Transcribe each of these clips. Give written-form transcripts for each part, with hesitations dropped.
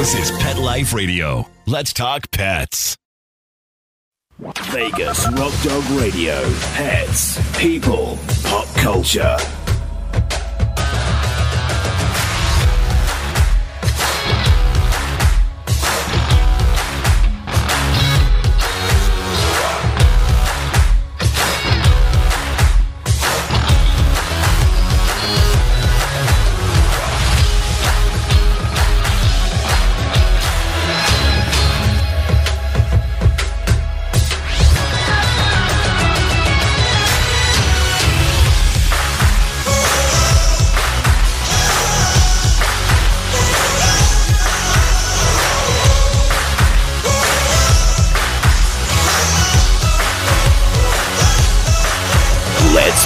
This is Pet Life Radio. Let's talk pets. Vegas Rock Dog Radio. Pets, people, pop culture.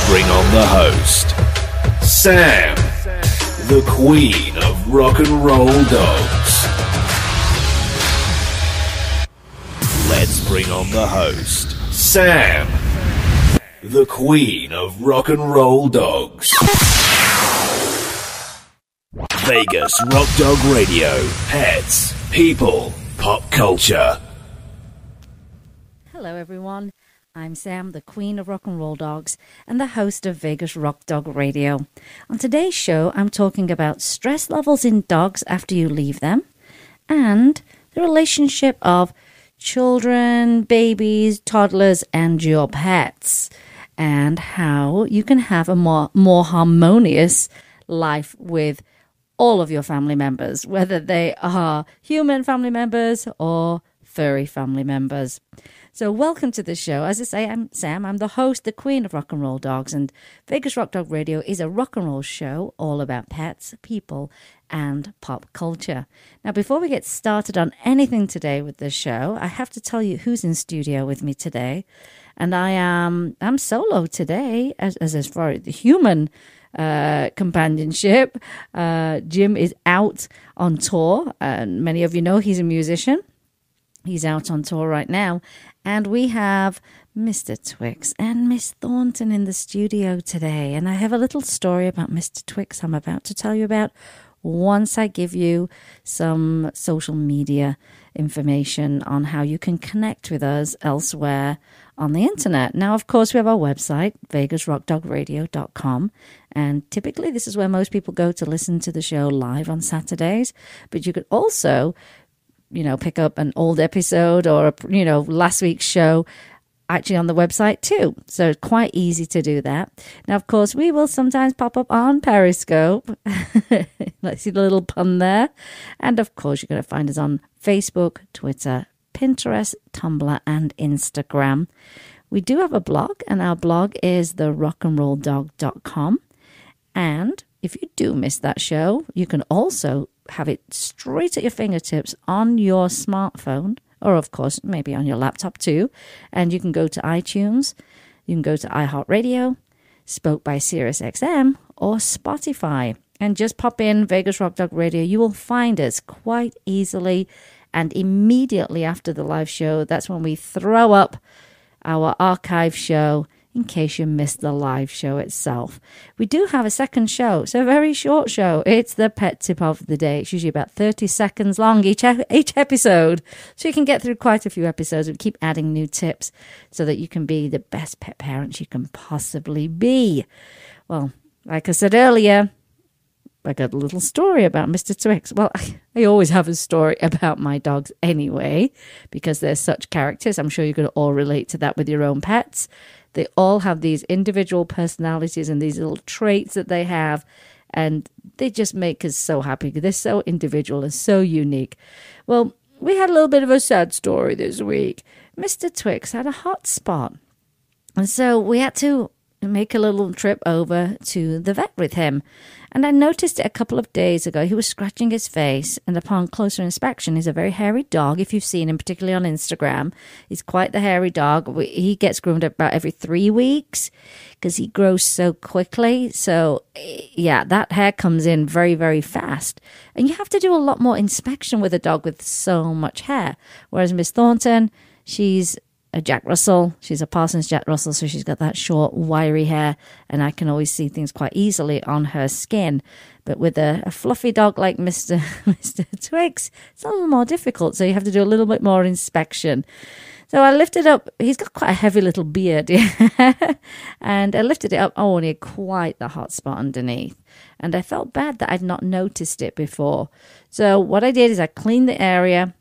Bring on the host, Sam, the queen of rock and roll dogs. Let's bring on the host, Sam, the queen of rock and roll dogs. Vegas Rock Dog Radio. Pets, people, pop culture. Hello, everyone. I'm Sam, the queen of rock and roll dogs, and the host of Vegas Rock Dog Radio. On today's show, I'm talking about stress levels in dogs after you leave them, and the relationship of children, babies, toddlers, and your pets, and how you can have a more harmonious life with all of your family members, whether they are human family members or furry family members. So welcome to the show. As I say, I'm Sam. I'm the host, the queen of rock and roll dogs, and Vegas Rock Dog Radio is a rock and roll show all about pets, people, and pop culture. Now, before we get started on anything today with the show, I have to tell you who's in studio with me today. And I'm solo today as far as the human companionship. Jim is out on tour, and many of you know he's a musician. He's out on tour right now. And we have Mr. Twix and Miss Thornton in the studio today. And I have a little story about Mr. Twix I'm about to tell you about once I give you some social media information on how you can connect with us elsewhere on the internet. Now, of course, we have our website, vegasrockdogradio.com. And typically this is where most people go to listen to the show live on Saturdays. But you could also pick up an old episode or, last week's show actually on the website too. So it's quite easy to do that. Now, of course, we will sometimes pop up on Periscope. Let's see the little pun there. And of course, you're going to find us on Facebook, Twitter, Pinterest, Tumblr, and Instagram. We do have a blog, and our blog is therockandrolldog.com. And if you do miss that show, you can also have it straight at your fingertips on your smartphone, or of course maybe on your laptop too, and you can go to iTunes, you can go to iHeartRadio, Spoke by SiriusXM, or Spotify, and just pop in Vegas Rock Dog Radio. You will find us quite easily, and immediately after the live show, that's when we throw up our archive show in case you missed the live show itself. We do have a second show, so a very short show. It's the pet tip of the day. It's usually about 30 seconds long each episode, so you can get through quite a few episodes and keep adding new tips so that you can be the best pet parent you can possibly be. Well, like I said earlier, I got a little story about Mr. Twix. Well, I always have a story about my dogs anyway, because they're such characters. I'm sure you could all relate to that with your own pets. They all have these individual personalities and these little traits that they have, and they just make us so happy. They're so individual and so unique. Well, we had a little bit of a sad story this week. Mr. Twix had a hot spot, and so we had to make a little trip over to the vet with him. And I noticed it a couple of days ago. He was scratching his face, and upon closer inspection, he's a very hairy dog. If you've seen him, particularly on Instagram, he's quite the hairy dog. He gets groomed about every 3 weeks because he grows so quickly. So, yeah, that hair comes in very, very fast. And you have to do a lot more inspection with a dog with so much hair. Whereas Miss Thornton, she's a Jack Russell. She's a Parsons Jack Russell, so she's got that short, wiry hair, and I can always see things quite easily on her skin. But with a fluffy dog like Mr. Twix, it's a little more difficult, so you have to do a little bit more inspection. So I lifted up, he's got quite a heavy little beard, and I lifted it up, only quite the hot spot underneath. And I felt bad that I'd not noticed it before. So what I did is I cleaned the area,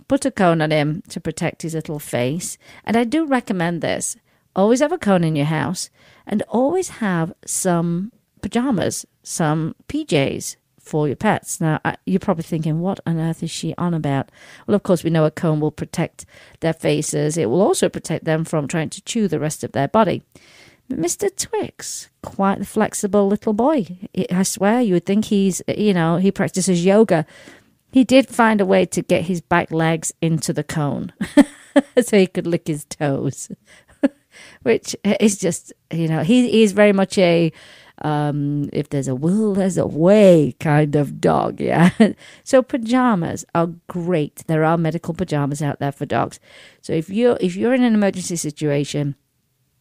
put a cone on him to protect his little face. And I do recommend this. Always have a cone in your house, and always have some pajamas, some PJs for your pets. Now, you're probably thinking, what on earth is she on about? Well, of course, we know a cone will protect their faces. It will also protect them from trying to chew the rest of their body. But Mr. Twix, quite the flexible little boy. I swear, you would think he practices yoga. He did find a way to get his back legs into the cone so he could lick his toes, which is just, he is very much a if there's a will, there's a way kind of dog, yeah. So pajamas are great. There are medical pajamas out there for dogs. So if you're in an emergency situation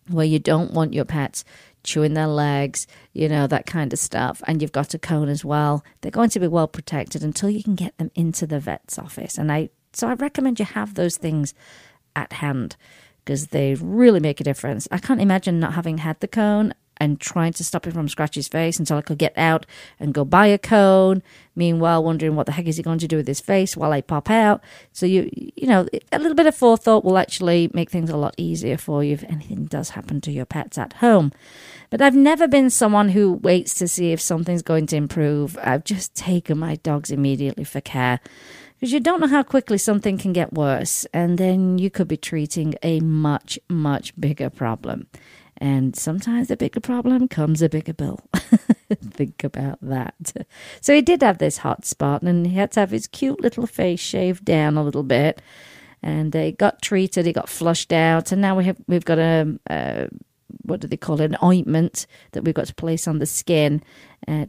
where you don't want your pets chewing their legs, that kind of stuff, and you've got a cone as well, they're going to be well protected until you can get them into the vet's office. And I recommend you have those things at hand, because they really make a difference. I can't imagine not having had the cone and trying to stop him from scratching his face until I could get out and go buy a cone. Meanwhile, wondering what the heck is he going to do with his face while I pop out. So a little bit of forethought will actually make things a lot easier for you if anything does happen to your pets at home. But I've never been someone who waits to see if something's going to improve. I've just taken my dogs immediately for care, because you don't know how quickly something can get worse, and then you could be treating a much, much bigger problem. And sometimes the bigger problem comes a bigger bill. Think about that. So he did have this hot spot, and he had to have his cute little face shaved down a little bit. And he got treated, he got flushed out, and now we've got what do they call it, an ointment that we've got to place on the skin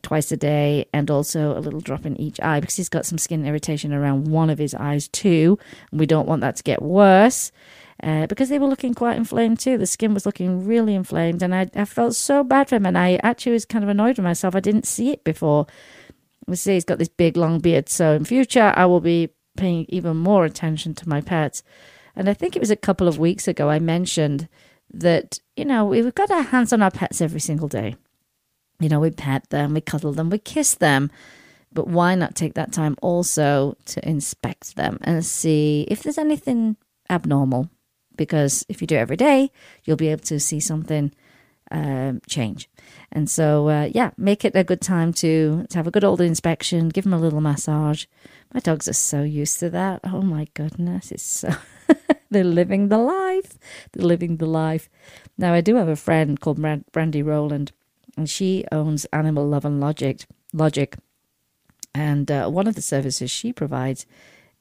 twice a day, and also a little drop in each eye, because he's got some skin irritation around one of his eyes too, and we don't want that to get worse. Because they were looking quite inflamed too. The skin was looking really inflamed, and I felt so bad for him, and I actually was kind of annoyed with myself. I didn't see it before. We see he's got this big long beard, so in future I will be paying even more attention to my pets. And I think it was a couple of weeks ago I mentioned that, we've got our hands on our pets every single day. We pet them, we cuddle them, we kiss them. But why not take that time also to inspect them and see if there's anything abnormal? Because if you do it every day, you'll be able to see something change. And so, make it a good time to have a good old inspection, give them a little massage. My dogs are so used to that. Oh my goodness, it's so... They're living the life. They're living the life. Now, I do have a friend called Brandy Rowland, and she owns Animal Love and Logic. And one of the services she provides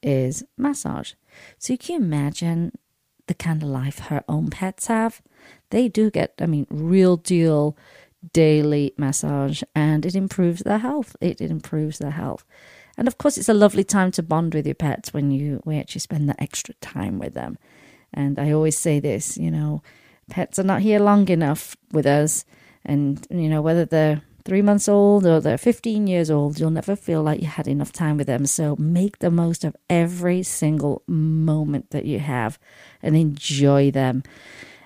is massage. So you can imagine the kind of life her own pets have. They do get, real deal daily massage, and it improves their health. It improves their health. And of course, it's a lovely time to bond with your pets when we actually spend that extra time with them. And I always say this, pets are not here long enough with us. And, whether they're 3 months old or they're 15 years old, you'll never feel like you had enough time with them. So make the most of every single moment that you have and enjoy them.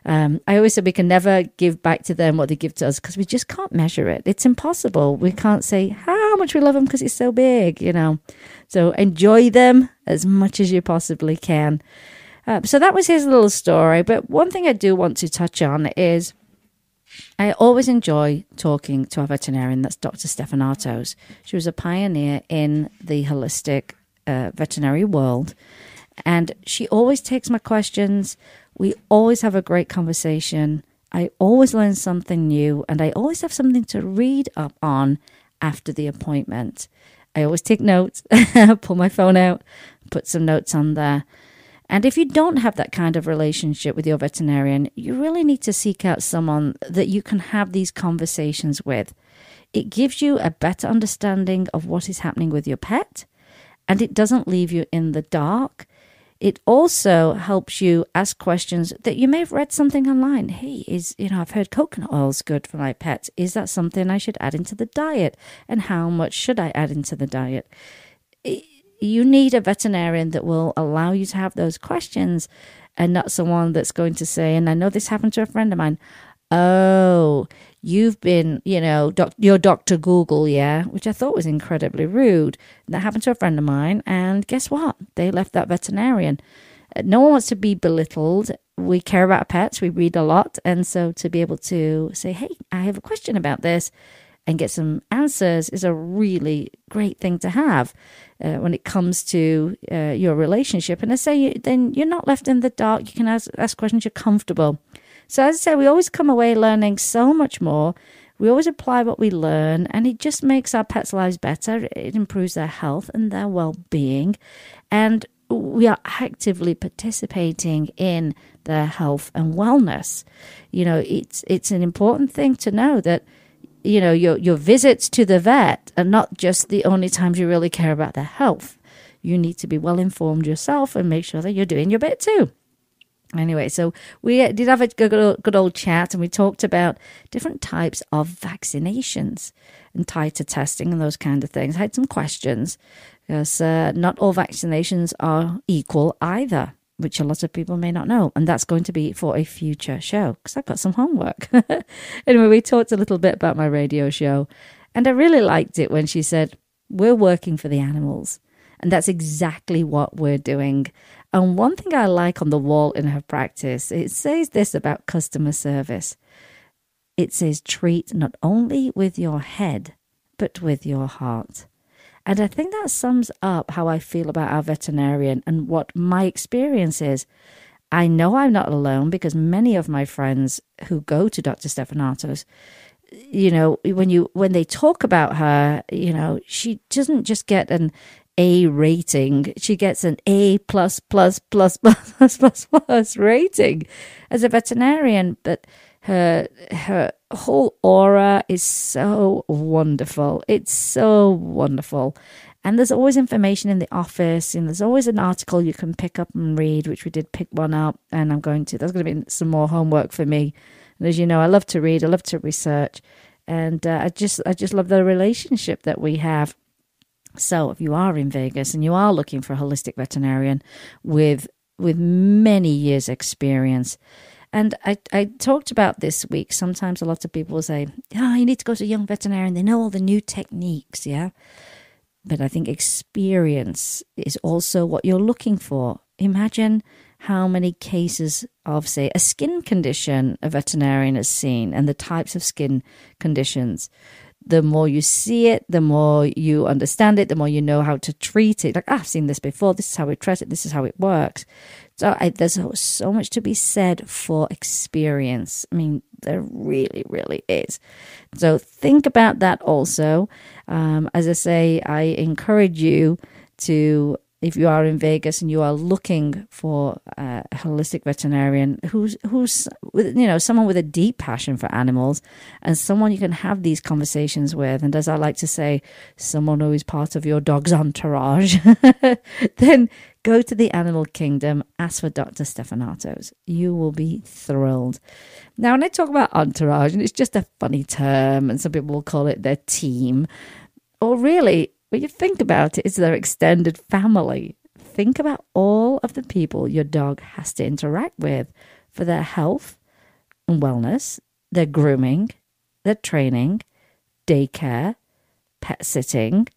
I always say we can never give back to them what they give to us, because we just can't measure it. It's impossible. We can't say how much we love them because it's so big, So enjoy them as much as you possibly can. So that was his little story. But one thing I do want to touch on is I always enjoy talking to our veterinarian. That's Dr. Stefanatos. She was a pioneer in the holistic veterinary world. And she always takes my questions. We always have a great conversation. I always learn something new, and I always have something to read up on after the appointment. I always take notes, pull my phone out, put some notes on there. And if you don't have that kind of relationship with your veterinarian, you really need to seek out someone that you can have these conversations with. It gives you a better understanding of what is happening with your pet, and it doesn't leave you in the dark. it also helps you ask questions that you may have read something online. Hey, I've heard coconut oil is good for my pets. Is that something I should add into the diet? And how much should I add into the diet? You need a veterinarian that will allow you to have those questions, and not someone that's going to say, and I know this happened to a friend of mine, oh, you've been, your Dr. Google, yeah, which I thought was incredibly rude. That happened to a friend of mine, and guess what? They left that veterinarian. No one wants to be belittled. We care about our pets. We read a lot. And so to be able to say, hey, I have a question about this, and get some answers is a really great thing to have when it comes to your relationship. And I say, then you're not left in the dark. You can ask questions. You're comfortable. So as I say, we always come away learning so much more. We always apply what we learn, and it just makes our pets' lives better. It improves their health and their well-being. And we are actively participating in their health and wellness. It's an important thing to know that your visits to the vet are not just the only times you really care about their health. You need to be well informed yourself and make sure that you're doing your bit too. Anyway, so we did have a good old chat, and we talked about different types of vaccinations and titer testing and those kind of things. I had some questions because not all vaccinations are equal either, which a lot of people may not know. And that's going to be for a future show because I've got some homework. Anyway, we talked a little bit about my radio show, and I really liked it when she said, we're working for the animals. And that's exactly what we're doing. And one thing I like on the wall in her practice, it says this about customer service. It says, treat not only with your head, but with your heart. And I think that sums up how I feel about our veterinarian and what my experience is. I know I'm not alone because many of my friends who go to Dr. Stefanato's, when they talk about her, she doesn't just get an A rating. She gets an A plus rating as a veterinarian. But her whole aura is so wonderful. It's so wonderful. And there's always information in the office, and there's always an article you can pick up and read, which we did pick one up, and there's going to be some more homework for me. And as you know, I love to read, I love to research, and I just love the relationship that we have. So if you are in Vegas and you are looking for a holistic veterinarian with many years experience, and I talked about this week, sometimes a lot of people will say, you need to go to a young veterinarian. They know all the new techniques, yeah? But I think experience is also what you're looking for. Imagine how many cases of, say, a skin condition a veterinarian has seen and the types of skin conditions. The more you see it, the more you understand it, the more you know how to treat it. Like, I've seen this before. This is how we treat it. This is how it works. So there's so much to be said for experience. I mean, there really, really is. So think about that also. As I say, I encourage you to, if you are in Vegas and you are looking for a holistic veterinarian who's someone with a deep passion for animals and someone you can have these conversations with, and as I like to say, someone who is part of your dog's entourage, then go to the animal kingdom, ask for Dr. Stefanato's. You will be thrilled. Now, when I talk about entourage, and it's just a funny term, and some people will call it their team, or really, when you think about it, it's their extended family. Think about all of the people your dog has to interact with for their health and wellness, their grooming, their training, daycare, pet sitting.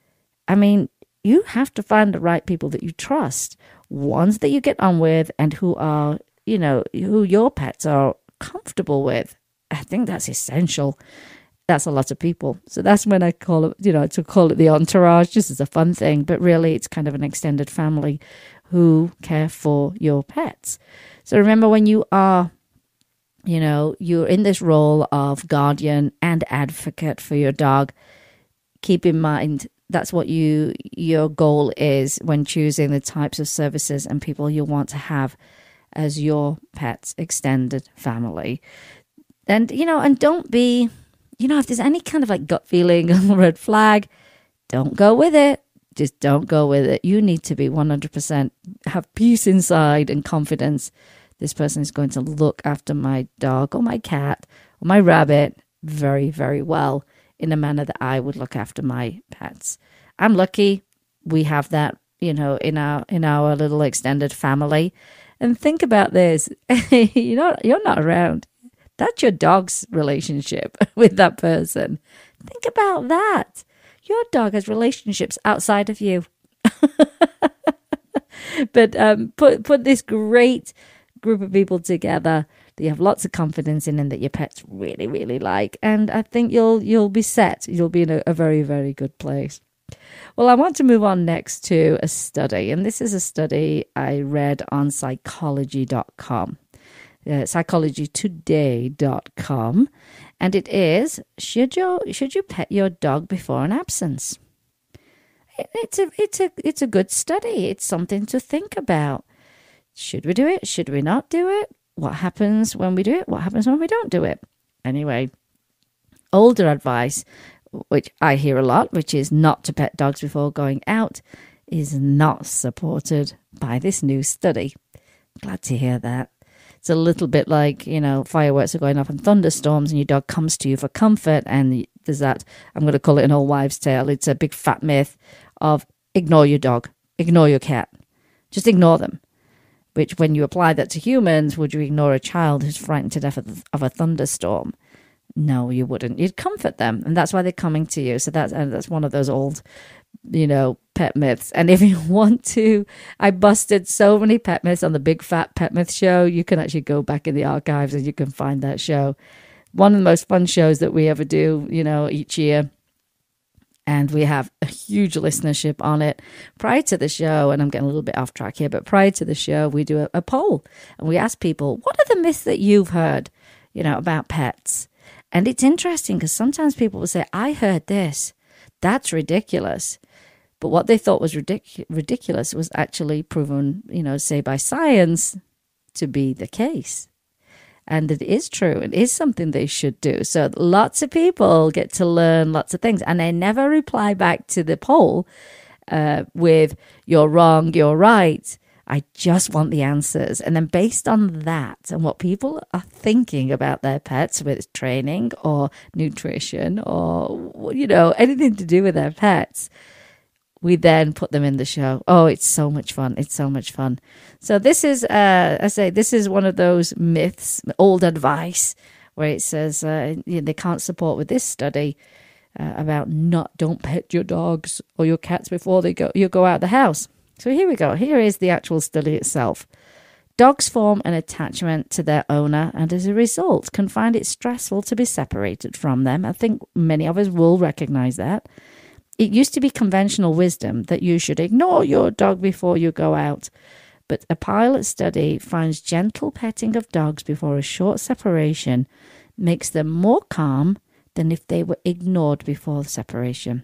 I mean, you have to find the right people that you trust, ones that you get on with and who are, who your pets are comfortable with. I think that's essential. That's a lot of people. So that's when I call it, to call it the entourage, just as a fun thing. But really, it's kind of an extended family who care for your pets. So remember, when you are, you're in this role of guardian and advocate for your dog, keep in mind that's what your goal is when choosing the types of services and people you want to have as your pet's extended family. And, and don't be... if there's any kind of like gut feeling or red flag, don't go with it. Just don't go with it. You need to be 100% have peace inside and confidence. This person is going to look after my dog or my cat or my rabbit very, very well in a manner that I would look after my pets. I'm lucky we have that, in our little extended family. And think about this. You're not around. That's your dog's relationship with that person. Think about that. Your dog has relationships outside of you. But put this great group of people together that you have lots of confidence in and that your pets really, really like. And I think you'll be set. You'll be in a very, very good place. Well, I want to move on next to a study. And this is a study I read on psychology.com. Psychologytoday.com, and it is should you pet your dog before an absence? It's a good study. It's something to think about. Should we do it? Should we not do it? What happens when we do it? What happens when we don't do it? Anyway, older advice, which I hear a lot, which is not to pet dogs before going out, is not supported by this new study. Glad to hear that. It's a little bit like, fireworks are going off in thunderstorms and your dog comes to you for comfort. And there's that, I'm going to call it an old wives' tale. It's a big fat myth of ignore your dog, ignore your cat. Just ignore them. Which when you apply that to humans, would you ignore a child who's frightened to death of a thunderstorm? No, you wouldn't. You'd comfort them. And that's why they're coming to you. So that's one of those old pet myths. And if you want to, I busted so many pet myths on the Big Fat Pet Myth Show. You can actually go back in the archives and you can find that show. One of the most fun shows that we ever do, each year. And we have a huge listenership on it. Prior to the show, and I'm getting a little bit off track here, but prior to the show, we do a poll. And we ask people, what are the myths that you've heard, about pets? And it's interesting because sometimes people will say, I heard this. That's ridiculous. But what they thought was ridiculous was actually proven, say by science, to be the case. And it is true. It is something they should do. So lots of people get to learn lots of things. And they never reply back to the poll with, you're wrong, you're right. I just want the answers. And then based on that and what people are thinking about their pets, whether it's training or nutrition or, anything to do with their pets, we then put them in the show. Oh, it's so much fun. It's so much fun. So this is, this is one of those myths, old advice, where it says they can't support with this study about don't pet your dogs or your cats before you go out the house. So here we go. Here is the actual study itself. Dogs form an attachment to their owner and as a result can find it stressful to be separated from them. I think many of us will recognize that. It used to be conventional wisdom that you should ignore your dog before you go out. But a pilot study finds gentle petting of dogs before a short separation makes them more calm than if they were ignored before the separation.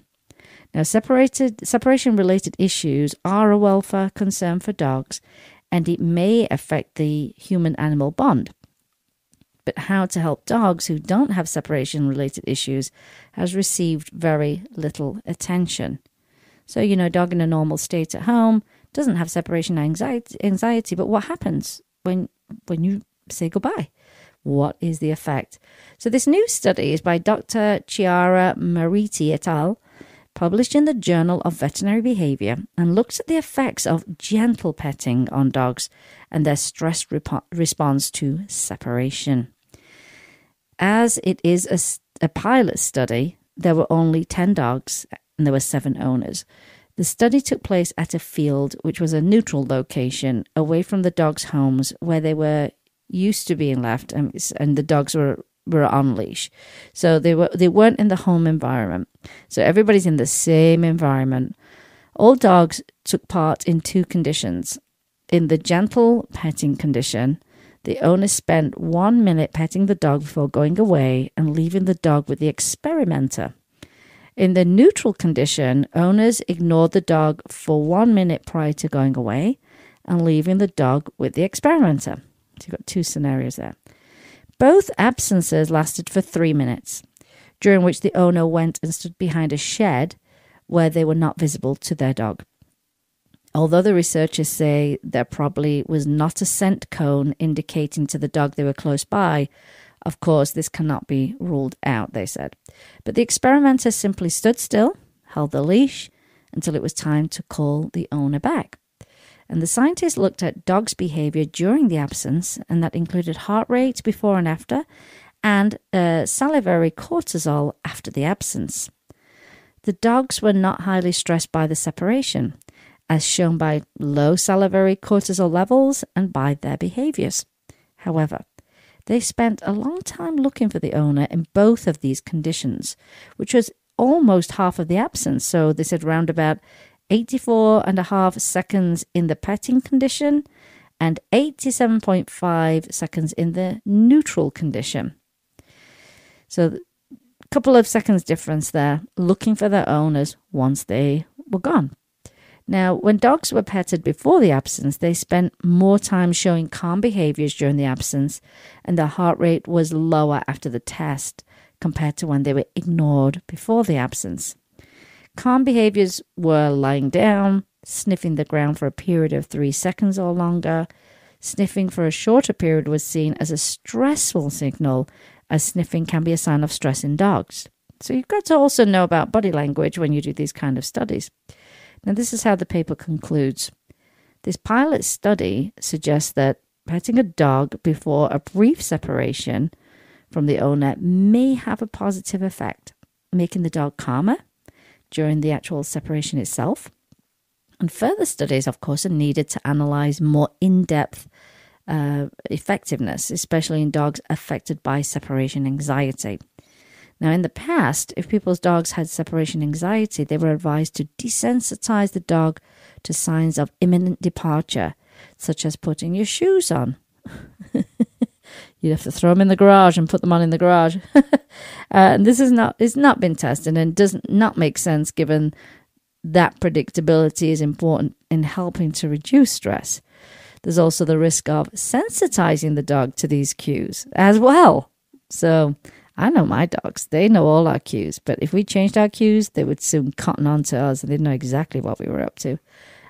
Now, separation-related issues are a welfare concern for dogs, and it may affect the human-animal bond. But how to help dogs who don't have separation-related issues has received very little attention. So, dog in a normal state at home doesn't have separation anxiety, but what happens when you say goodbye? What is the effect? So this new study is by Dr. Chiara Mariti et al., published in the Journal of Veterinary Behavior, and looks at the effects of gentle petting on dogs and their stress response to separation. As it is a pilot study, there were only 10 dogs and there were 7 owners. The study took place at a field which was a neutral location away from the dogs' homes where they were used to being left, and the dogs were on leash. So they weren't in the home environment. So everybody's in the same environment. All dogs took part in 2 conditions. In the gentle petting condition, the owner spent 1 minute petting the dog before going away and leaving the dog with the experimenter. In the neutral condition, owners ignored the dog for 1 minute prior to going away and leaving the dog with the experimenter. So you've got 2 scenarios there. Both absences lasted for 3 minutes, during which the owner went and stood behind a shed where they were not visible to their dog. Although the researchers say there probably was not a scent cone indicating to the dog they were close by, of course, this cannot be ruled out, they said. But the experimenters simply stood still, held the leash, until it was time to call the owner back. And the scientists looked at dogs' behavior during the absence, and that included heart rate before and after, and salivary cortisol after the absence. The dogs were not highly stressed by the separation, as shown by low salivary cortisol levels and by their behaviors. However, they spent a long time looking for the owner in both of these conditions, which was almost half of the absence. So they said round about 84.5 seconds in the petting condition and 87.5 seconds in the neutral condition. So a couple of seconds difference there, looking for their owners once they were gone. Now, when dogs were petted before the absence, they spent more time showing calm behaviors during the absence, and their heart rate was lower after the test compared to when they were ignored before the absence. Calm behaviors were lying down, sniffing the ground for a period of 3 seconds or longer. Sniffing for a shorter period was seen as a stressful signal, as sniffing can be a sign of stress in dogs. So you've got to also know about body language when you do these kind of studies. Now, this is how the paper concludes. This pilot study suggests that petting a dog before a brief separation from the owner may have a positive effect, making the dog calmer during the actual separation itself. And further studies, of course, are needed to analyze more in-depth effectiveness, especially in dogs affected by separation anxiety. Now, in the past, if people's dogs had separation anxiety, they were advised to desensitize the dog to signs of imminent departure, such as putting your shoes on. You'd have to throw them in the garage and put them on in the garage. And this is not been tested and does not make sense given that predictability is important in helping to reduce stress. There's also the risk of sensitizing the dog to these cues as well. So I know my dogs, they know all our cues, but if we changed our cues, they would soon cotton on to us and they'd know exactly what we were up to.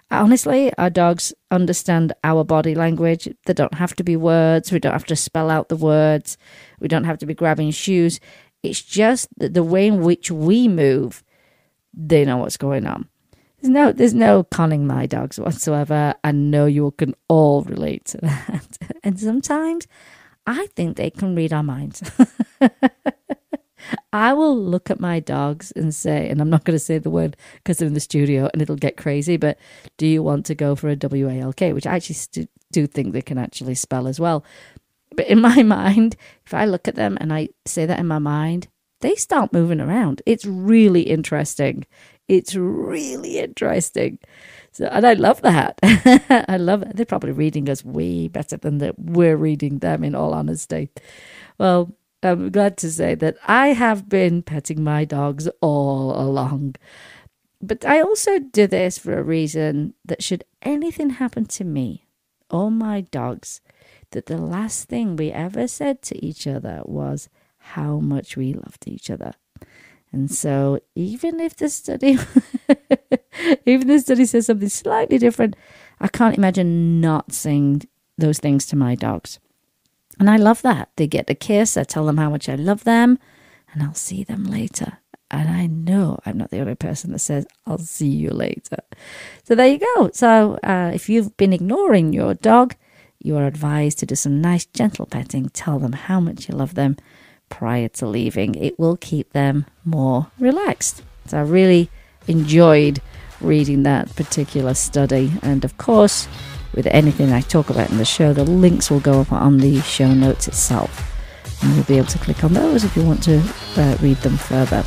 Honestly, our dogs understand our body language. There don't have to be words. We don't have to spell out the words. We don't have to be grabbing shoes. It's just the way in which we move. They know what's going on. There's no conning my dogs whatsoever. I know you can all relate to that. And sometimes I think they can read our minds. I will look at my dogs and say, and I'm not going to say the word because they're in the studio and it'll get crazy, but do you want to go for a WALK, which I actually do think they can actually spell as well. But in my mind, if I look at them and I say that in my mind, they start moving around. It's really interesting. It's really interesting. So, and I love that. I love it. They're probably reading us way better than we're reading them, in all honesty. Well, I'm glad to say that I have been petting my dogs all along. But I also do this for a reason that should anything happen to me or my dogs, that the last thing we ever said to each other was how much we loved each other. And so even if the study says something slightly different, I can't imagine not saying those things to my dogs. And I love that. They get the kiss. I tell them how much I love them, and I'll see them later. And I know I'm not the only person that says, I'll see you later. So there you go. So if you've been ignoring your dog, you are advised to do some nice, gentle petting. Tell them how much you love them prior to leaving. It will keep them more relaxed. So I really enjoyed reading that particular study. And of course, with anything I talk about in the show, the links will go up on the show notes itself. And you'll be able to click on those if you want to read them further.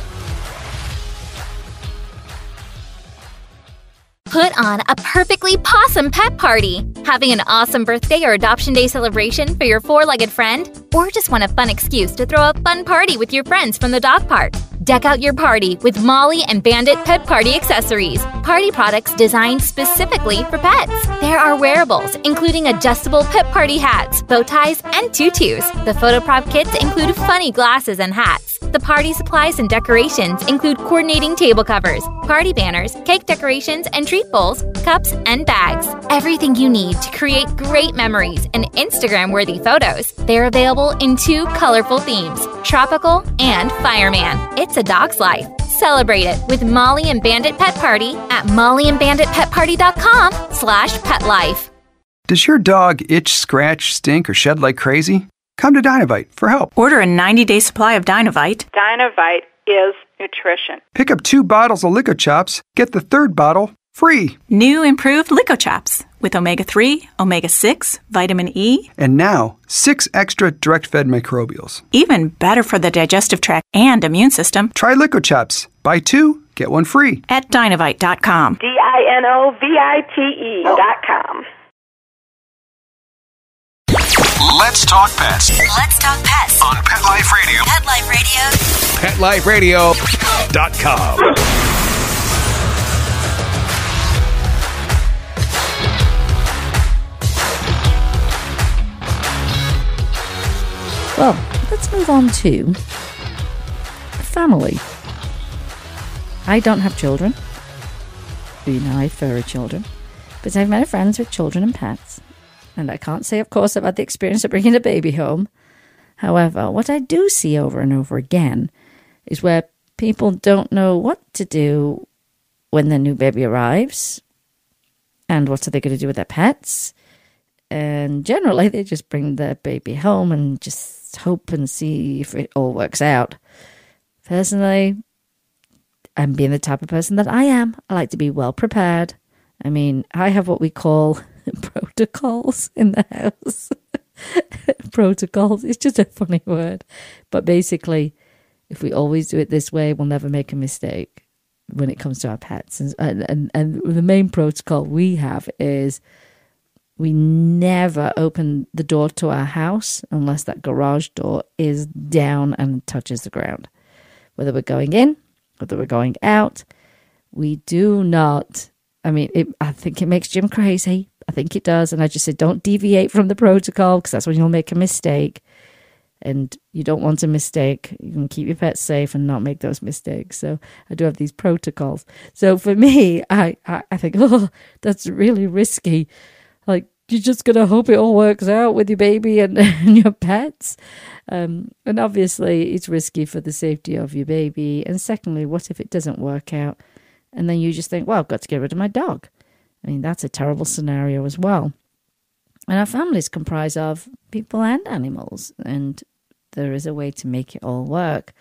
Put on a perfectly pawsome pet party. Having an awesome birthday or adoption day celebration for your four-legged friend? Or just want a fun excuse to throw a fun party with your friends from the dog park? Deck out your party with Molly and Bandit Pet Party accessories. Party products designed specifically for pets. There are wearables, including adjustable pet party hats, bow ties, and tutus. The photo prop kits include funny glasses and hats. The party supplies and decorations include coordinating table covers, party banners, cake decorations, and treat bowls, cups, and bags. Everything you need to create great memories and Instagram-worthy photos. They're available in 2 colorful themes, tropical and fireman. It's a dog's life. Celebrate it with Molly and Bandit Pet Party at mollyandbanditpetparty.com/petlife. Does your dog itch, scratch, stink, or shed like crazy? Come to Dinovite for help. Order a 90-day supply of Dinovite. Dinovite is nutrition. Pick up 2 bottles of Lico Chops. Get the 3rd bottle free. New improved Lico Chops with omega-3, omega-6, vitamin E. And now, 6 extra direct-fed microbials. Even better for the digestive tract and immune system. Try Lico Chops. Buy 2, get 1 free. At Dinovite.com. DINOVITE.com. Let's talk pets Let's talk pets on Pet Life Radio. Pet Life Radio. PetLifeRadio.com. Well, let's move on to family. I don't have children. You know, I have furry children. But I've many friends with children and pets. And I can't say, of course, I've had the experience of bringing a baby home. However, what I do see over and over again is where people don't know what to do when their new baby arrives. And what are they going to do with their pets? And generally, they just bring their baby home and just hope and see if it all works out. Personally, I'm being the type of person that I am. I like to be well prepared. I mean, I have what we call protocols in the house. Protocols, it's just a funny word. But basically, if we always do it this way, we'll never make a mistake when it comes to our pets. And the main protocol we have is we never open the door to our house unless that garage door is down and touches the ground. Whether we're going in, whether we're going out, we do not. I mean, I think it makes Jim crazy. I think it does. And I just said, don't deviate from the protocol because that's when you'll make a mistake. And you don't want a mistake. You can keep your pets safe and not make those mistakes. So I do have these protocols. So for me, I think, oh, that's really risky. Like, you're just going to hope it all works out with your baby and your pets. And obviously, it's risky for the safety of your baby. And secondly, what if it doesn't work out? And then you just think, well, I've got to get rid of my dog. I mean, that's a terrible scenario as well. And our families comprise of people and animals. And there is a way to make it all work.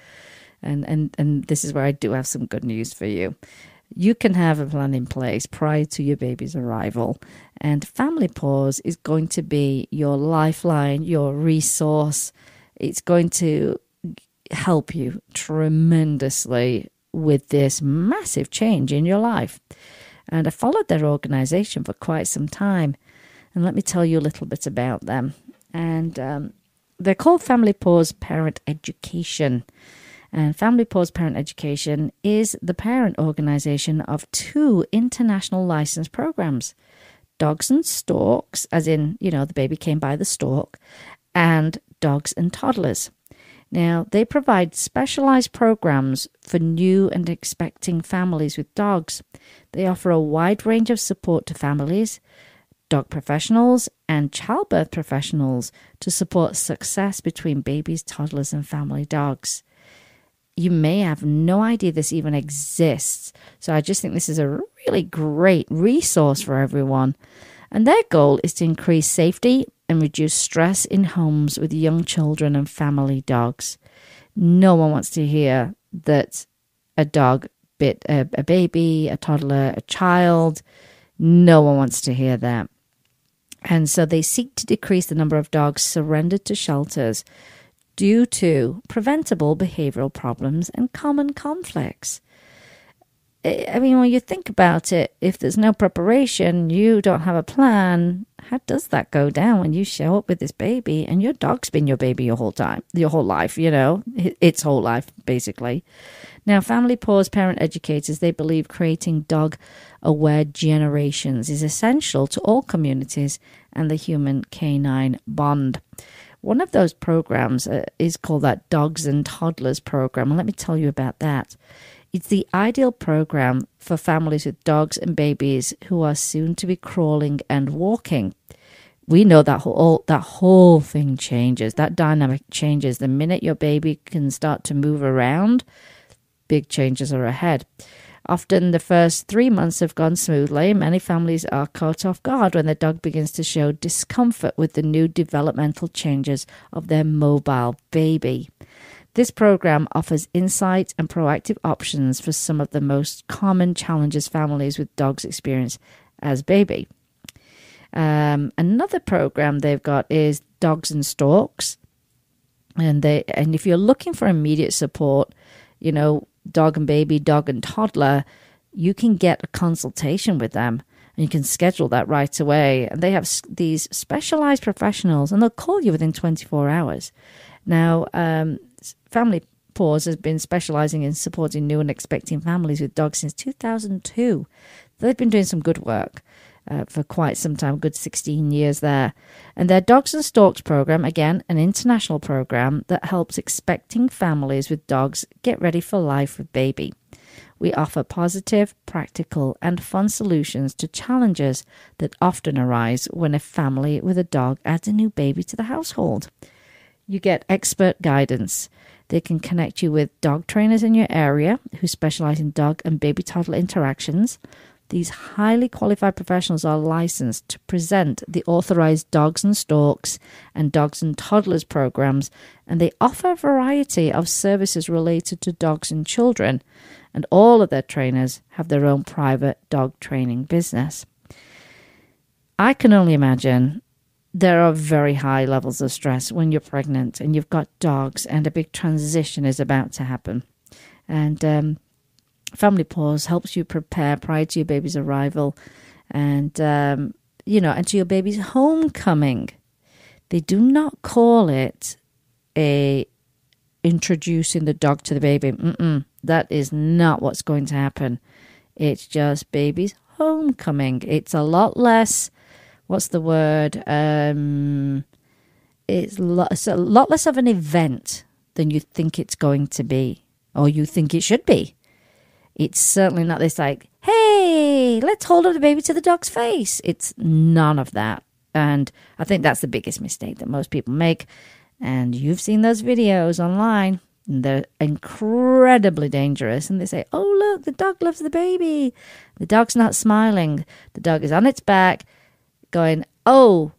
And this is where I do have some good news for you. You can have a plan in place prior to your baby's arrival. And Family Paws is going to be your lifeline, your resource. It's going to help you tremendously with this massive change in your life. And I followed their organization for quite some time. And let me tell you a little bit about them. And they're called Family Paws Parent Education. And Family Paws Parent Education is the parent organization of 2 international license programs. Dogs and Storks, as in, you know, the baby came by the stalk, and Dogs and Toddlers. Now, they provide specialized programs for new and expecting families with dogs. They offer a wide range of support to families, dog professionals, and childbirth professionals to support success between babies, toddlers, and family dogs. You may have no idea this even exists. So I just think this is a really great resource for everyone. And their goal is to increase safety and reduce stress in homes with young children and family dogs. No one wants to hear that a dog bit a baby, a toddler, a child. No one wants to hear that. And so they seek to decrease the number of dogs surrendered to shelters due to preventable behavioral problems and common conflicts. I mean, when you think about it, if there's no preparation, you don't have a plan, how does that go down when you show up with this baby and your dog's been your baby your whole time, your whole life, you know, its whole life, basically. Now, Family Paws Parent Educators, they believe creating dog-aware generations is essential to all communities and the human canine bond. One of those programs is called that Dogs and Toddlers program. And let me tell you about that. It's the ideal program for families with dogs and babies who are soon to be crawling and walking. We know that whole thing changes. That dynamic changes. The minute your baby can start to move around, big changes are ahead. Often the first 3 months have gone smoothly. Many families are caught off guard when their dog begins to show discomfort with the new developmental changes of their mobile baby. This program offers insight and proactive options for some of the most common challenges families with dogs experience as baby. Another program they've got is Dogs and Stalks. And if you're looking for immediate support, dog and baby, dog and toddler, you can get a consultation with them and you can schedule that right away. And they have these specialized professionals and they'll call you within 24 hours. Now, Family Paws has been specializing in supporting new and expecting families with dogs since 2002. They've been doing some good work for quite some time, good 16 years there. And their Dogs and Stalks program, again, an international program that helps expecting families with dogs get ready for life with baby. We offer positive, practical, and fun solutions to challenges that often arise when a family with a dog adds a new baby to the household. You get expert guidance. They can connect you with dog trainers in your area who specialize in dog and baby toddler interactions. These highly qualified professionals are licensed to present the authorized Dogs and Stalks and Dogs and Toddlers programs, and they offer a variety of services related to dogs and children, and all of their trainers have their own private dog training business. I can only imagine there are very high levels of stress when you're pregnant and you've got dogs and a big transition is about to happen. And Family Paws helps you prepare prior to your baby's arrival and, and to your baby's homecoming. They do not call it introducing the dog to the baby. That is not what's going to happen. It's just baby's homecoming. It's a lot less, what's the word? It's a lot less of an event than you think it's going to be or you think it should be. It's certainly not this like, hey, let's hold up the baby to the dog's face. It's none of that. And I think that's the biggest mistake that most people make. And you've seen those videos online. And they're incredibly dangerous. And they say, oh, look, the dog loves the baby. The dog's not smiling. The dog is on its back going, oh,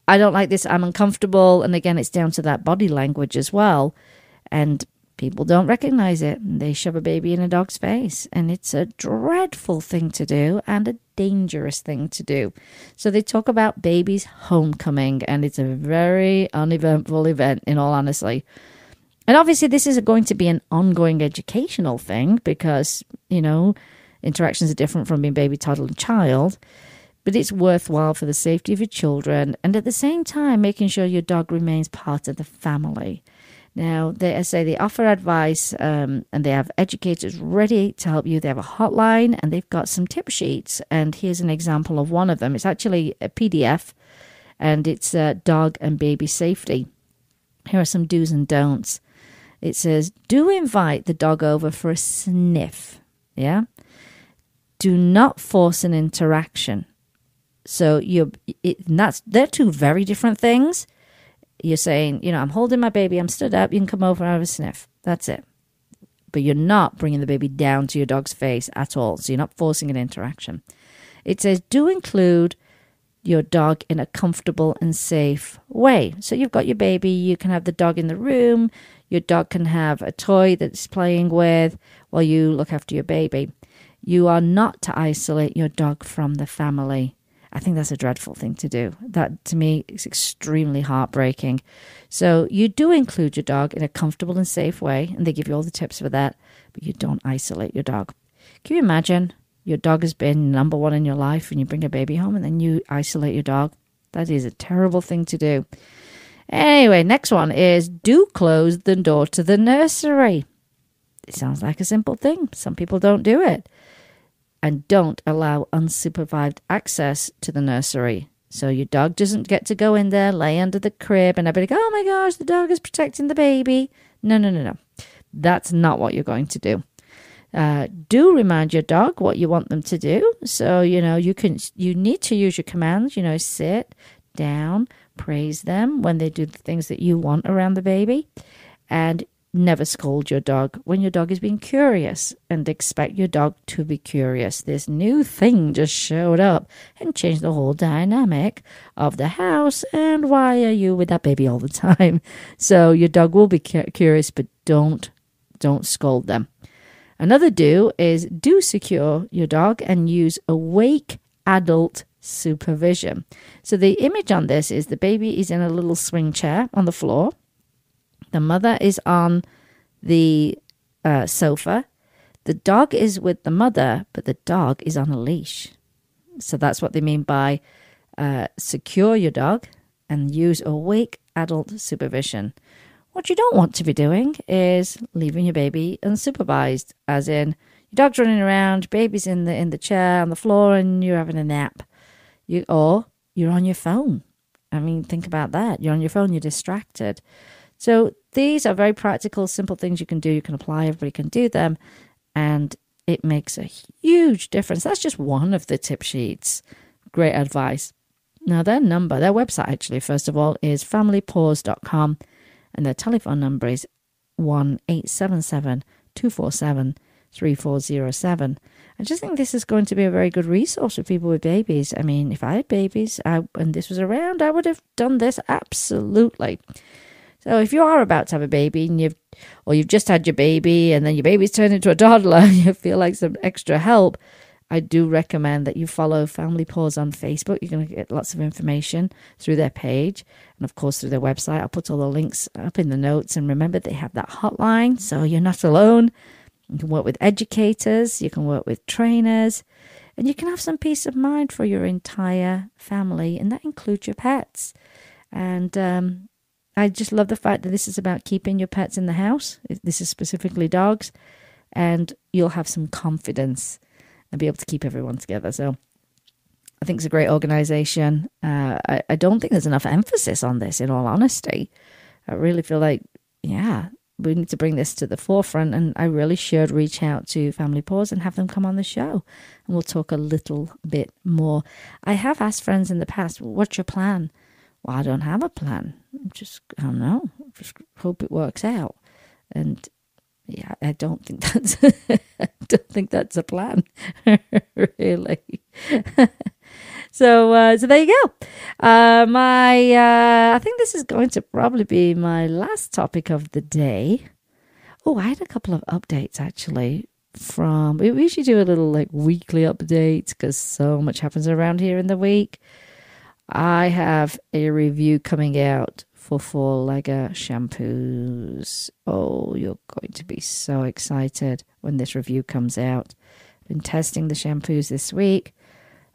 I don't like this. I'm uncomfortable. And again, it's down to that body language as well. And people don't recognize it. They shove a baby in a dog's face. And it's a dreadful thing to do and a dangerous thing to do. So they talk about baby's homecoming. And it's a very uneventful event, in all honesty. And obviously, this is going to be an ongoing educational thing because, interactions are different from being baby, toddler, and child. But it's worthwhile for the safety of your children and at the same time making sure your dog remains part of the family. Now, they offer advice and they have educators ready to help you. They have a hotline and they've got some tip sheets. And here's an example of one of them. It's actually a PDF and it's dog and baby safety. Here are some do's and don'ts. It says, do invite the dog over for a sniff. Yeah. Do not force an interaction. So they're two very different things. You're saying, I'm holding my baby, I'm stood up, you can come over and have a sniff. That's it. But you're not bringing the baby down to your dog's face at all. So you're not forcing an interaction. It says, do include your dog in a comfortable and safe way. So you've got your baby, you can have the dog in the room, your dog can have a toy that it's playing with while you look after your baby. You are not to isolate your dog from the family. I think that's a dreadful thing to do. That, to me, is extremely heartbreaking. So you do include your dog in a comfortable and safe way, and they give you all the tips for that, but you don't isolate your dog. Can you imagine your dog has been number one in your life and you bring a baby home and then you isolate your dog? That is a terrible thing to do. Anyway, next one is do close the door to the nursery. It sounds like a simple thing. Some people don't do it. And don't allow unsupervised access to the nursery. So your dog doesn't get to go in there, lay under the crib, and everybody go, oh my gosh, the dog is protecting the baby. No. That's not what you're going to do. Do remind your dog what you want them to do. So, you need to use your commands, sit down, praise them when they do the things that you want around the baby, and never scold your dog when your dog is being curious, and expect your dog to be curious. This new thing just showed up and changed the whole dynamic of the house. And why are you with that baby all the time? So your dog will be curious, but don't scold them. Another do is secure your dog and use awake adult supervision. So the image on this is the baby is in a little swing chair on the floor. The mother is on the sofa. The dog is with the mother, but the dog is on a leash. So that's what they mean by secure your dog and use awake adult supervision. What you don't want to be doing is leaving your baby unsupervised, as in your dog's running around, baby's in the chair on the floor, and you're having a nap. Or you're on your phone. I mean, think about that. You're on your phone, you're distracted. So these are very practical, simple things you can do. You can apply, everybody can do them, and it makes a huge difference. That's just one of the tip sheets. Great advice. Now, their website actually, first of all, is familypaws.com, and their telephone number is 1-877-247-3407. I just think this is going to be a very good resource for people with babies. I mean, if I had babies and this was around, I would have done this absolutely. So if you are about to have a baby and you've just had your baby and then your baby's turned into a toddler and you feel like some extra help, I do recommend that you follow Family Paws on Facebook. You're going to get lots of information through their page and, of course, through their website. I'll put all the links up in the notes. And remember, they have that hotline, so you're not alone. You can work with educators. You can work with trainers. And you can have some peace of mind for your entire family, and that includes your pets. And I just love the fact that this is about keeping your pets in the house. This is specifically dogs. And you'll have some confidence and be able to keep everyone together. So I think it's a great organization. I don't think there's enough emphasis on this, in all honesty. I really feel like, we need to bring this to the forefront, and I really should reach out to Family Paws and have them come on the show, and we'll talk a little bit more. I have asked friends in the past, what's your plan? Well, I don't have a plan. I don't know. Just hope it works out. And yeah, I don't think that's a plan, really. So there you go. I think this is going to probably be my last topic of the day. Oh, I had a couple of updates actually. We usually do a little weekly update because so much happens around here in the week. I have a review coming out for 4-Legger shampoos. Oh, you're going to be so excited when this review comes out. I've been testing the shampoos this week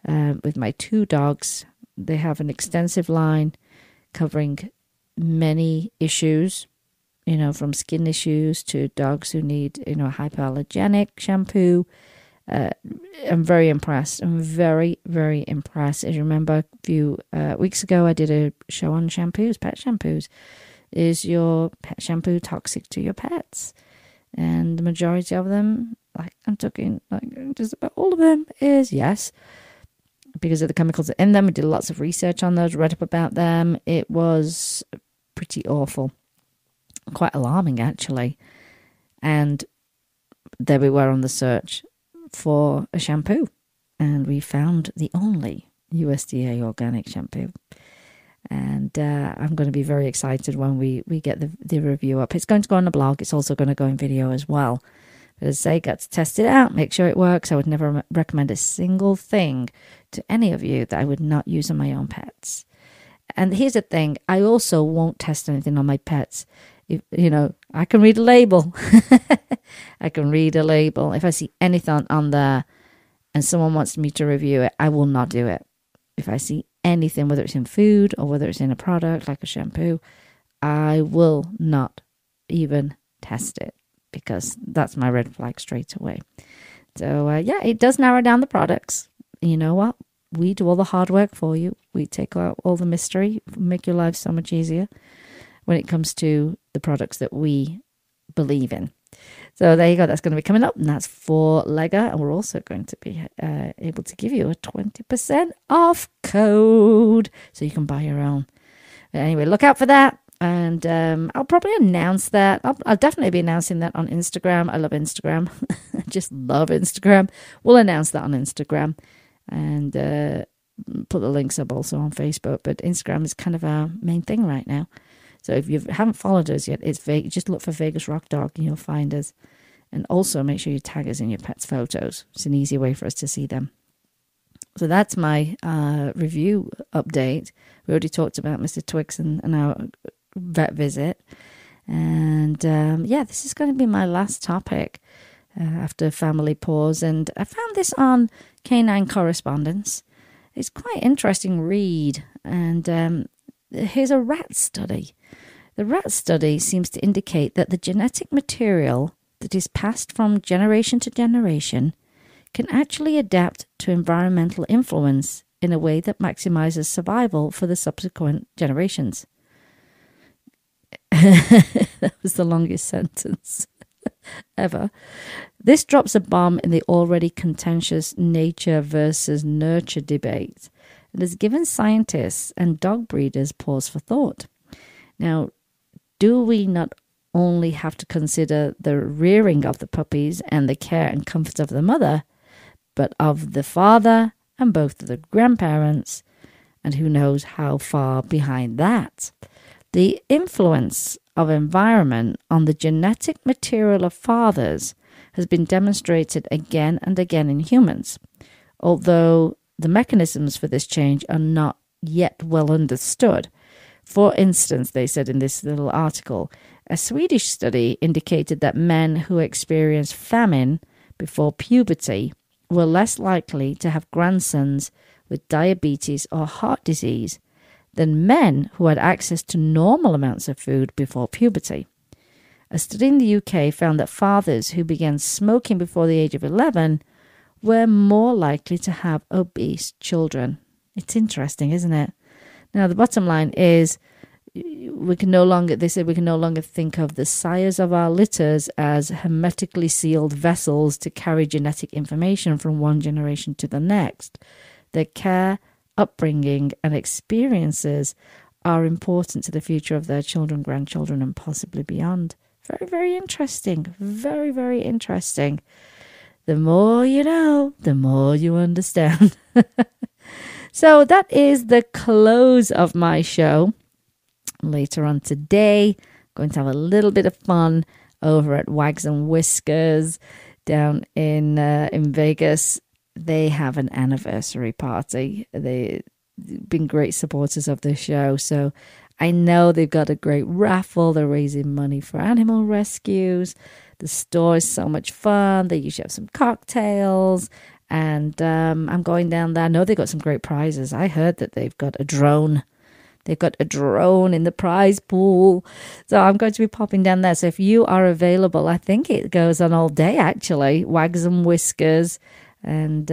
with my 2 dogs. They have an extensive line covering many issues, from skin issues to dogs who need, hypoallergenic shampoo. I'm very impressed. I'm very, very impressed. As you remember, a few weeks ago, I did a show on shampoos, pet shampoos. Is your pet shampoo toxic to your pets? And the majority of them, I'm talking just about all of them, is yes. Because of the chemicals in them. We did lots of research on those, read up about them. It was pretty awful. Quite alarming, actually. And there we were on the search for a shampoo, and we found the only USDA organic shampoo. And I'm going to be very excited when we get the review up. It's going to go on the blog. It's also going to go in video as well. But as I say, got to test it out, make sure it works. I would never recommend a single thing to any of you that I would not use on my own pets. And here's the thing, I also won't test anything on my pets. I can read a label. I can read a label. If I see anything on there and someone wants me to review it, I will not do it. If I see anything, whether it's in food or whether it's in a product like a shampoo, I will not even test it, because that's my red flag straight away. So, it does narrow down the products. You know what? we do all the hard work for you. We take out all the mystery, make your life so much easier when it comes to the products that we believe in. So there you go. That's going to be coming up, and that's for Lega. And we're also going to be able to give you a 20% off code so you can buy your own. But anyway, look out for that. And I'll probably announce that. I'll definitely be announcing that on Instagram. I love Instagram. I just love Instagram. We'll announce that on Instagram and put the links up also on Facebook. But Instagram is kind of our main thing right now. So if you haven't followed us yet, just look for Vegas Rock Dog and you'll find us. And also make sure you tag us in your pet's photos. It's an easy way for us to see them. So that's my review update. We already talked about Mr. Twix and our vet visit. And this is going to be my last topic after family pause. And I found this on Canine Correspondence. It's quite an interesting read. And here's a rat study. The rat study seems to indicate that the genetic material that is passed from generation to generation can actually adapt to environmental influence in a way that maximizes survival for the subsequent generations. That was the longest sentence ever. This drops a bomb in the already contentious nature versus nurture debate and has given scientists and dog breeders pause for thought. Now, do we not only have to consider the rearing of the puppies and the care and comfort of the mother, but of the father and both of the grandparents, and who knows how far behind that? The influence of environment on the genetic material of fathers has been demonstrated again and again in humans, although the mechanisms for this change are not yet well understood. For instance, they said in this little article, a Swedish study indicated that men who experienced famine before puberty were less likely to have grandsons with diabetes or heart disease than men who had access to normal amounts of food before puberty. A study in the UK found that fathers who began smoking before the age of 11 were more likely to have obese children. It's interesting, isn't it? Now, the bottom line is we can no longer think of the sires of our litters as hermetically sealed vessels to carry genetic information from one generation to the next. Their care, upbringing, and experiences are important to the future of their children, grandchildren, and possibly beyond. Very, very interesting. Very, very interesting. The more you know, the more you understand. So that is the close of my show. Later on today, I'm going to have a little bit of fun over at Wags and Whiskers down in Vegas. They have an anniversary party. They've been great supporters of the show. So I know they've got a great raffle. They're raising money for animal rescues. The store is so much fun. They usually have some cocktails. And I'm going down there. I know they've got some great prizes. I heard that they've got a drone. They've got a drone in the prize pool. So I'm going to be popping down there. So if you are available, I think it goes on all day, actually. Wags and Whiskers. And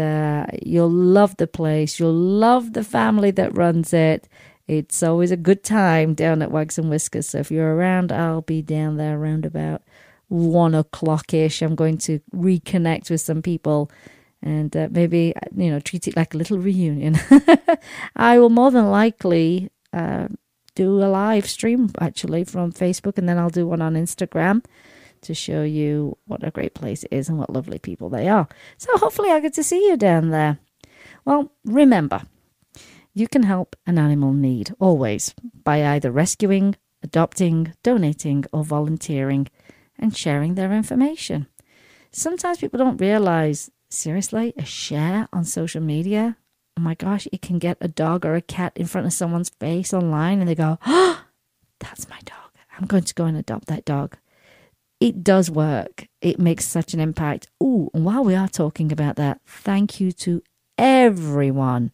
you'll love the place. You'll love the family that runs it. It's always a good time down at Wags and Whiskers. So if you're around, I'll be down there around about 1 o'clock-ish. I'm going to reconnect with some people and maybe, treat it like a little reunion. I will more than likely do a live stream, actually, from Facebook, and then I'll do one on Instagram to show you what a great place it is and what lovely people they are. So hopefully I get to see you down there. Well, remember, you can help an animal in need, always, by either rescuing, adopting, donating, or volunteering, and sharing their information. Sometimes people don't realize, seriously, a share on social media, oh my gosh, it can get a dog or a cat in front of someone's face online and they go, oh, that's my dog. I'm going to go and adopt that dog. It does work. It makes such an impact. Ooh, and while we are talking about that, thank you to everyone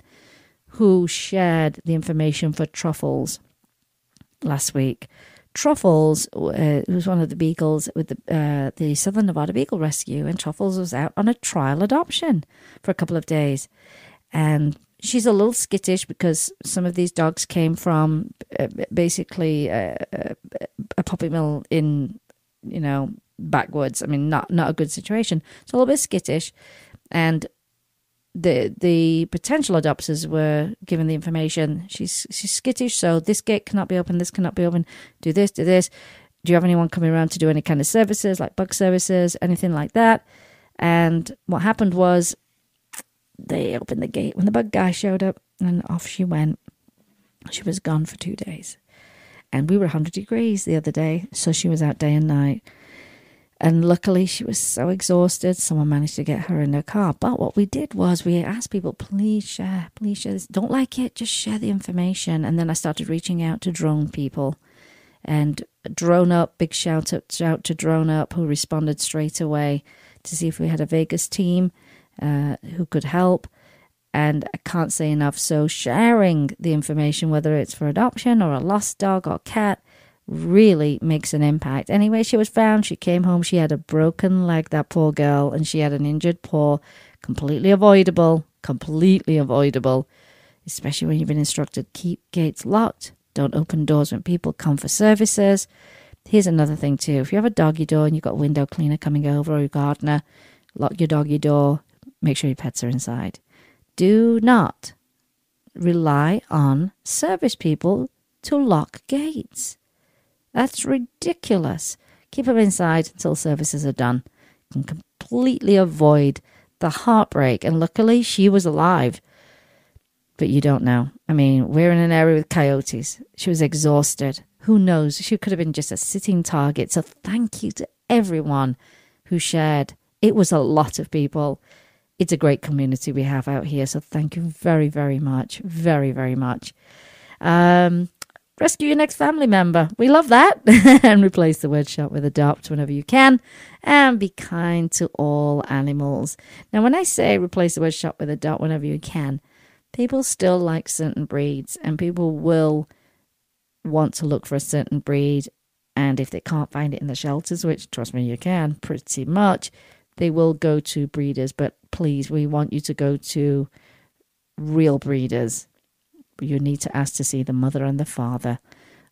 who shared the information for Truffles last week. Truffles was one of the beagles with the Southern Nevada Beagle Rescue, and Truffles was out on a trial adoption for a couple of days. And she's a little skittish because some of these dogs came from basically a puppy mill in, backwoods. I mean, not a good situation. So a little bit skittish. And the potential adopters were given the information. She's skittish, so this gate cannot be open, this cannot be open, do this. Do you have anyone coming around to do any kind of services, like bug services, anything like that? And what happened was they opened the gate when the bug guy showed up, and off she went. She was gone for 2 days. And we were 100 degrees the other day, so she was out day and night. And luckily, she was so exhausted, someone managed to get her in her car. But what we did was we asked people, please share this. Don't like it, just share the information. And then I started reaching out to Drone people. And Drone Up, big shout out to Drone Up, who responded straight away to see if we had a Vegas team who could help. And I can't say enough. So sharing the information, whether it's for adoption or a lost dog or cat, really makes an impact. Anyway, she was found. She came home. She had a broken leg, that poor girl, and she had an injured paw. Completely avoidable, especially when you've been instructed, keep gates locked. Don't open doors when people come for services. Here's another thing too. If you have a doggy door and you've got a window cleaner coming over or your gardener, lock your doggy door. Make sure your pets are inside. Do not rely on service people to lock gates. That's ridiculous. Keep them inside until services are done. You can completely avoid the heartbreak. And luckily, she was alive. But you don't know. I mean, we're in an area with coyotes. She was exhausted. Who knows? She could have been just a sitting target. So thank you to everyone who shared. It was a lot of people. It's a great community we have out here. So thank you very, very much. Very, very much. Rescue your next family member. We love that. And replace the word shop with adopt whenever you can. And be kind to all animals. Now, when I say replace the word shop with adopt whenever you can, people still like certain breeds. And people will want to look for a certain breed. And if they can't find it in the shelters, which, trust me, you can pretty much, they will go to breeders. But please, we want you to go to real breeders. You need to ask to see the mother and the father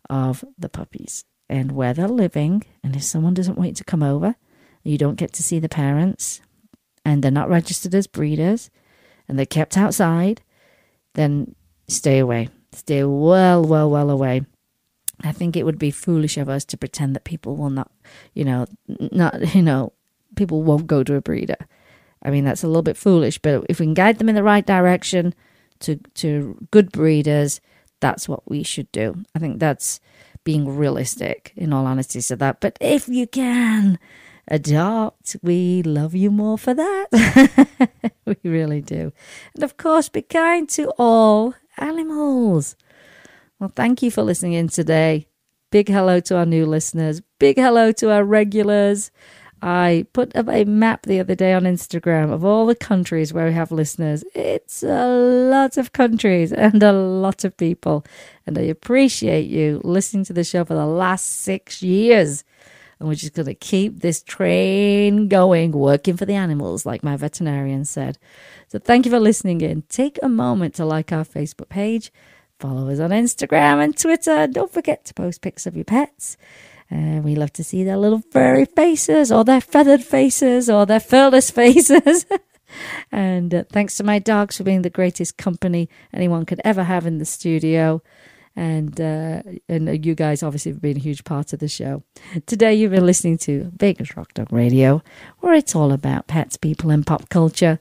of the puppies and where they're living. And if someone doesn't want you to come over, you don't get to see the parents, and they're not registered as breeders, and they're kept outside, then stay away. Stay well away. I think it would be foolish of us to pretend that people will not, people won't go to a breeder. I mean, that's a little bit foolish, but if we can guide them in the right direction, to good breeders, that's what we should do. I think that's being realistic, in all honesty, to that. But if you can adopt, we love you more for that. We really do. And of course, be kind to all animals. Well, thank you for listening in today. Big hello to our new listeners. Big hello to our regulars. I put up a map the other day on Instagram of all the countries where we have listeners. It's a lot of countries and a lot of people. And I appreciate you listening to the show for the last 6 years. And we're just going to keep this train going, working for the animals, like my veterinarian said. So thank you for listening in. Take a moment to like our Facebook page. Follow us on Instagram and Twitter. Don't forget to post pics of your pets. We love to see their little furry faces or their feathered faces or their furless faces. And thanks to my dogs for being the greatest company anyone could ever have in the studio. And you guys obviously have been a huge part of the show. Today you've been listening to Vegas Rock Dog Radio, where it's all about pets, people, and pop culture.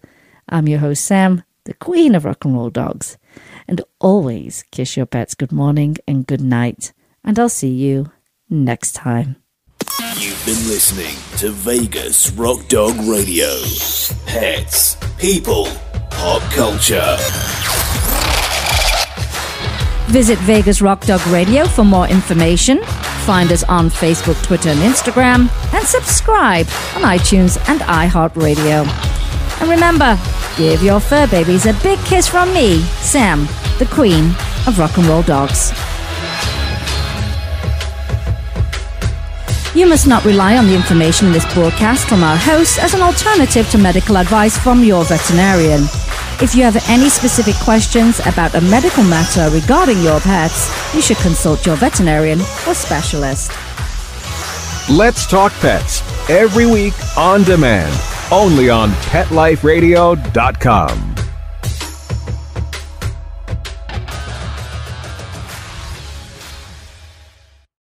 I'm your host, Sam, the queen of rock and roll dogs. And always kiss your pets good morning and good night. And I'll see you next time. You've been listening to Vegas Rock Dog Radio. Pets, people, pop culture. Visit Vegas Rock Dog Radio for more information. Find us on Facebook, Twitter, and Instagram. And subscribe on iTunes and iHeartRadio. And remember, give your fur babies a big kiss from me, Sam, the queen of rock and roll dogs. You must not rely on the information in this broadcast from our hosts as an alternative to medical advice from your veterinarian. If you have any specific questions about a medical matter regarding your pets, you should consult your veterinarian or specialist. Let's Talk Pets, every week on demand, only on PetLifeRadio.com.